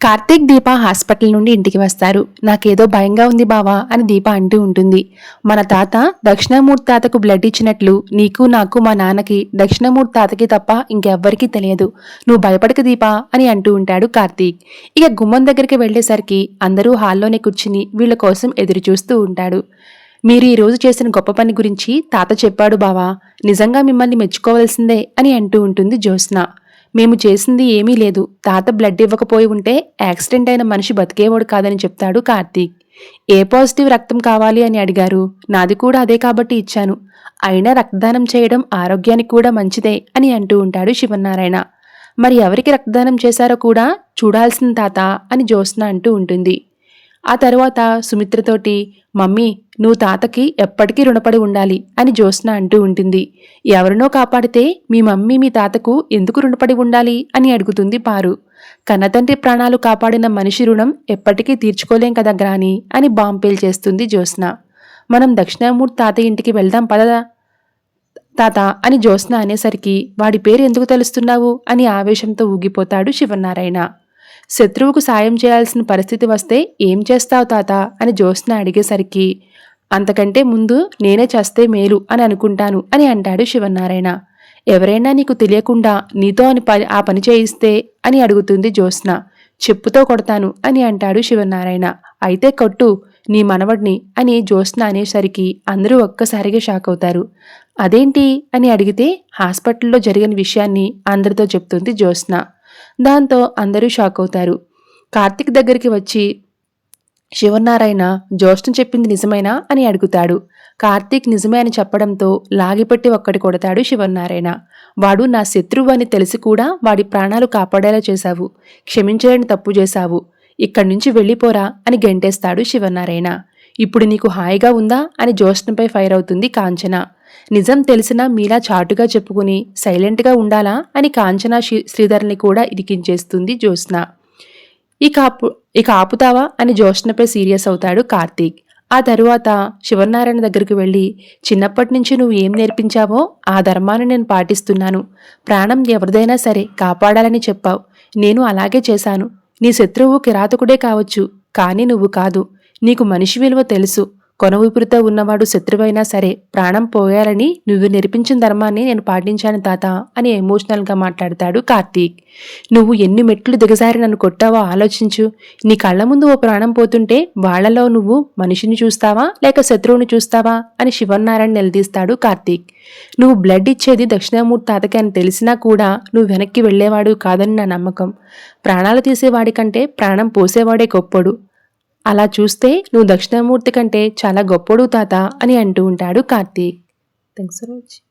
కార్తీక్, దీప hospital నుండి ఇంటికి వస్తారు. నాకేదో భయంగా ఉంది బావా అని దీప అంటూ ఉంటుంది. మన తాత దక్షిణామూర్తి తాతకు బ్లడ్ ఇచ్చినట్లు నీకు, నాకు, మా నాన్నకి దక్షిణామూర్తి తాతకి తప్ప ఇంకెవ్వరికీ తెలియదు. నువ్వు భయపడక దీప అని అంటూ ఉంటాడు కార్తీక్. ఇక గుమ్మం దగ్గరికి వెళ్లేసరికి అందరూ హాల్లోనే కూర్చుని వీళ్ల కోసం ఎదురు చూస్తూ ఉంటాడు. మీరు ఈ రోజు చేసిన గొప్ప పని గురించి తాత చెప్పాడు బావా, నిజంగా మిమ్మల్ని మెచ్చుకోవాల్సిందే అని అంటూ ఉంటుంది జ్యోత్స్న. మేము చేసింది ఏమీ లేదు. తాత బ్లడ్ ఇవ్వకపోయి ఉంటే యాక్సిడెంట్ అయిన మనిషి బతికేవాడు కాదని చెప్తాడు కార్తీక్. ఏ పాజిటివ్ రక్తం కావాలి అని అడిగారు. నాది కూడా అదే కాబట్టి ఇచ్చాను. అయినా రక్తదానం చేయడం ఆరోగ్యానికి కూడా మంచిదే అని అంటూ ఉంటాడు శివనారాయణ. మరి ఎవరికి రక్తదానం చేశారో కూడా చూడాల్సిన తాత అని జ్యోత్స్న అంటూ ఉంటుంది. ఆ తర్వాత సుమిత్రతోటి, మమ్మీ నువ్వు తాతకి ఎప్పటికీ రుణపడి ఉండాలి అని జ్యోత్స్న అంటూ ఉంటుంది. ఎవరినో కాపాడితే మీ మమ్మీ మీ తాతకు ఎందుకు రుణపడి ఉండాలి అని అడుగుతుంది పారు. కన్నతండ్రి ప్రాణాలు కాపాడిన మనిషి రుణం ఎప్పటికీ తీర్చుకోలేం కదా గ్రాని అని బాంబేల్ చేస్తుంది జ్యోత్స్న. మనం దక్షిణామూర్తి తాత ఇంటికి వెళ్దాం పదదా తాత అని జ్యోత్స్న అనేసరికి వాడి పేరు ఎందుకు తెలుస్తున్నావు అని ఆవేశంతో ఊగిపోతాడు శివనారాయణ. శత్రువుకు సాయం చేయాల్సిన పరిస్థితి వస్తే ఏం చేస్తావు తాత అని జ్యోత్స్న అడిగేసరికి అంతకంటే ముందు నేనే చస్తే మేలు అని అనుకుంటాను అని అంటాడు శివనారాయణ. ఎవరైనా నీకు తెలియకుండా నీతో ఆ పని చేయిస్తే అని అడుగుతుంది జ్యోత్స్న. చెప్పుతో కొడతాను అని అంటాడు శివనారాయణ. అయితే కొట్టు నీ మనవడిని అని జ్యోత్స్న అనేసరికి అందరూ ఒక్కసారిగా షాక్ అవుతారు. అదేంటి అని అడిగితే హాస్పిటల్లో జరిగిన విషయాన్ని అందరితో చెప్తుంది జ్యోత్స్న. దాంతో అందరూ షాక్ అవుతారు. కార్తీక్ దగ్గరికి వచ్చి శివనారాయణ జ్యోత్స్న చెప్పింది నిజమేనా అని అడుగుతాడు. కార్తీక్ నిజమే అని చెప్పడంతో లాగిపెట్టి ఒక్కటి కొడతాడు శివనారాయణ. వాడు నా శత్రువు అని తెలిసి కూడా వాడి ప్రాణాలు కాపాడేలా చేశావు. క్షమించలేని తప్పు చేశావు. ఇక్కడి నుంచి వెళ్ళిపోరా అని గెంటేస్తాడు శివనారాయణ. ఇప్పుడు నీకు హాయిగా ఉందా అని జ్యోత్స్నపై ఫైర్ అవుతుంది కాంచన. నిజం తెలిసినా మీలా చాటుగా చెప్పుకుని సైలెంట్గా ఉండాలా అని కాంచన శ్రీధర్ని కూడా ఇరికించేస్తుంది జ్యోత్స్న. ఇక ఆపుతావా అని జ్యోత్స్నపై సీరియస్ అవుతాడు కార్తీక్. ఆ తరువాత శివనారాయణ దగ్గరికి వెళ్ళి చిన్నప్పటి నుంచి నువ్వు ఏం నేర్పించావో ఆ ధర్మాన్ని నేను పాటిస్తున్నాను. ప్రాణం ఎవరిదైనా సరే కాపాడాలని చెప్పావు. నేను అలాగే చేశాను. నీ శత్రువు కిరాతకుడే కావచ్చు, కానీ నువ్వు కాదు. నీకు మనిషి విలువ తెలుసు. కొన ఊపిరితో ఉన్నవాడు శత్రువైనా సరే ప్రాణం పోయాలని నువ్వు నేర్పించిన ధర్మాన్ని నేను పాటించాను తాత అని ఎమోషనల్గా మాట్లాడతాడు కార్తీక్. నువ్వు ఎన్ని మెట్లు దిగజారి నన్ను కొట్టావో ఆలోచించు. నీ కళ్ళ ముందు ఓ ప్రాణం పోతుంటే వాళ్లలో నువ్వు మనిషిని చూస్తావా లేక శత్రువుని చూస్తావా అని శివనారాయణ నిలదీస్తాడు కార్తీక్. నువ్వు బ్లడ్ ఇచ్చేది దక్షిణామూర్తి తాతకి అని తెలిసినా కూడా నువ్వు వెనక్కి వెళ్లేవాడు కాదని నా నమ్మకం. ప్రాణాలు తీసేవాడి కంటే ప్రాణం పోసేవాడే గొప్పడు. అలా చూస్తే నువ్వు దక్షిణామూర్తి కంటే చాలా గొప్పడు తాత అని అంటూ ఉంటాడు కార్తీక్. Thanks for watching.